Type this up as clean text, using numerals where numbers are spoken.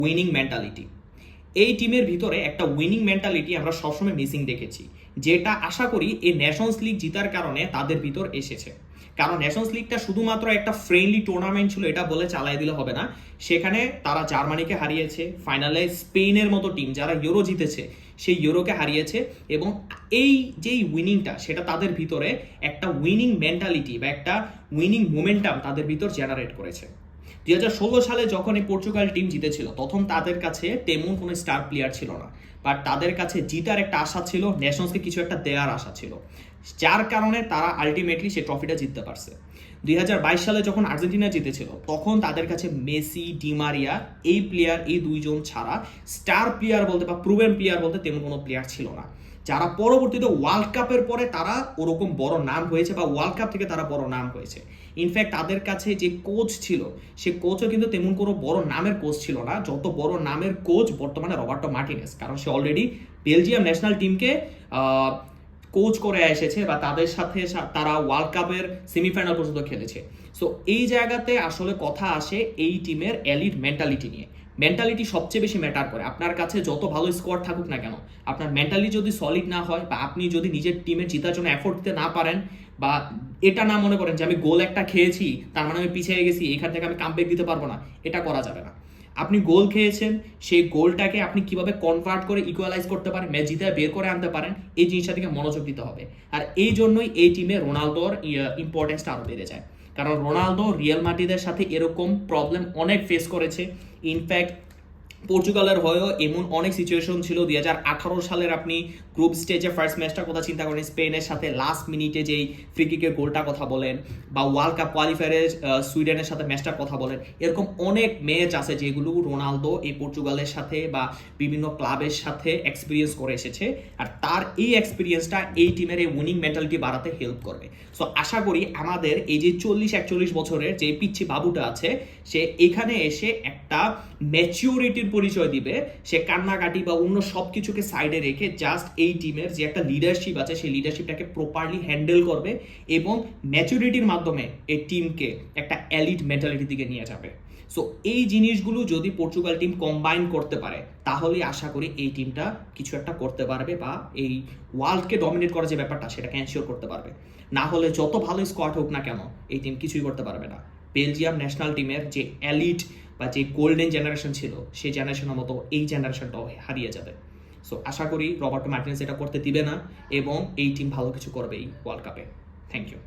Winning mentality. এই টিমের ভিতরে একটা উইনিং মেন্টালিটি আমরা সবসময় মিসিং দেখেছি, যেটা আশা করি এই নেশনস লিগ জিতার কারণে তাদের ভিতর এসেছে। কারণ নেশনস লিগটা শুধুমাত্র একটা ফ্রেন্ডলি টুর্নামেন্ট ছিল এটা বলে চালাই দিলে হবে না। সেখানে তারা জার্মানিকে হারিয়েছে, ফাইনালে স্পেনের মতো টিম যারা ইউরো জিতেছে সেই ইউরোকে হারিয়েছে, এবং এই যেই উইনিংটা সেটা তাদের ভিতরে একটা উইনিং মেন্টালিটি বা একটা উইনিং মোমেন্টাম তাদের ভিতর জেনারেট করেছে। 2016 সালে যখন এই পর্তুগাল টিম জিতেছিল তখন তাদের কাছে তেমন কোনো স্টার প্লেয়ার ছিল না, বাট তাদের কাছে জিতার একটা আশা ছিল, নেশনসকে কিছু একটা দেওয়ার আশা ছিল, যার কারণে তারা আলটিমেটলি সেই ট্রফিটা জিততে পারছে। 2022 সালে যখন আর্জেন্টিনা জিতেছিল তখন তাদের কাছে মেসি, ডিমারিয়া এই দুইজন ছাড়া স্টার প্লেয়ার বলতে বা প্রুভেন প্লেয়ার বলতে তেমন কোনো প্লেয়ার ছিল না, যারা পরবর্তীতে ওয়ার্ল্ড কাপের পরে তারা ওরকম বড় নাম হয়েছে বা ওয়ার্ল্ড কাপ থেকে তারা বড় নাম হয়েছে। ইনফ্যাক্ট তাদের কাছে যে কোচ ছিল সে কোচও কিন্তু তেমন কোনো বড় নামের কোচ ছিল না, যত বড় নামের কোচ বর্তমানে রবার্টো মার্টিনেস, কারণ সে অলরেডি বেলজিয়াম ন্যাশনাল টিমকে কোচ করে এসেছে বা তাদের সাথে তারা ওয়ার্ল্ড কাপের সেমিফাইনাল পর্যন্ত খেলেছে। সো এই জায়গাতে আসলে কথা আসে এই টিমের এলিট মেন্টালিটি নিয়ে। মেন্টালিটি সবচেয়ে বেশি ম্যাটার করে। আপনার কাছে যত ভালো স্কোয়াড থাকুক না কেন, আপনার মেন্টালিটি যদি সলিড না হয় বা আপনি যদি নিজের টিমের জেতার জন্য এফোর্ট দিতে না পারেন, বা এটা না মনে করেন যে আমি গোল একটা খেয়েছি তার মানে আমি পিছিয়ে গেছি, এখান থেকে আমি কামব্যাক দিতে পারবো না, এটা করা যাবে না। আপনি গোল খেয়েছেন, সেই গোলটাকে আপনি কিভাবে কনভার্ট করে ইকুয়ালাইজ করতে পারেন, ম্যাচ জিতে বের করে আনতে পারেন, এই জিনিসটা থেকে মনোযোগ দিতে হবে। আর এই জন্যই এই টিমে রোনালদোর ইম্পর্টেন্সটা আরও বেড়ে যায়, কারণ রোনালদো রিয়াল মাদ্রিদের সাথে এরকম প্রবলেম অনেক ফেস করেছে। ইনফ্যাক্ট পর্তুগালের হয়েও এমন অনেক সিচুয়েশন ছিল। 2018 সালের আপনি গ্রুপ স্টেজে ফার্স্ট ম্যাচটার কথা চিন্তা করেন, স্পেনের সাথে লাস্ট মিনিটে যেই ফ্রি কিকের গোলটার কথা বলেন, বা ওয়ার্ল্ড কাপ কোয়ালিফায়ারে সুইডেনের সাথে ম্যাচটার কথা বলেন, এরকম অনেক ম্যাচ আছে যেগুলো রোনালদো এই পর্তুগালের সাথে বা বিভিন্ন ক্লাবের সাথে এক্সপিরিয়েন্স করে এসেছে, আর তার এই এক্সপিরিয়েন্সটা এই টিমের এই উইনিং মেন্টালিটি বাড়াতে হেল্প করবে। সো আশা করি আমাদের এই যে 40-41 বছরের যে পিচ্ছি বাবুটা আছে, সে এখানে এসে একটা ম্যাচিউরিটির পরিচয় দিবে। সে কান্নাকাটি বা অন্য সব কিছুকে সাইডে রেখে জাস্ট এই টিমের যে একটা লিডারশিপ আছে সেই লিডারশিপটাকে প্রপারলি হ্যান্ডেল করবে, এবং ম্যাচুরিটির মাধ্যমে এই টিমকে একটা এলিট মেন্টালিটির দিকে নিয়ে যাবে। সো এই জিনিসগুলো যদি পর্তুগাল টিম কম্বাইন করতে পারে তাহলে আশা করি এই টিমটা কিছু একটা করতে পারবে, বা এই ওয়ার্ল্ডকে ডমিনেট করার যে ব্যাপারটা সেটাকে এনশিওর করতে পারবে। না হলে যত ভালো স্কোয়াড হোক না কেন এই টিম কিছুই করতে পারবে না। বেলজিয়াম ন্যাশনাল টিমের যে এলিট বা যে গোল্ডেন জেনারেশন ছিল সেই জেনারেশনের মতো এই জেনারেশনটাও হারিয়ে যাবে। সো আশা করি রবার্টো মার্টিনেজ এটা করতে দিবে না, এবং এই টিম ভালো কিছু করবে এই ওয়ার্ল্ড কাপে। Thank you.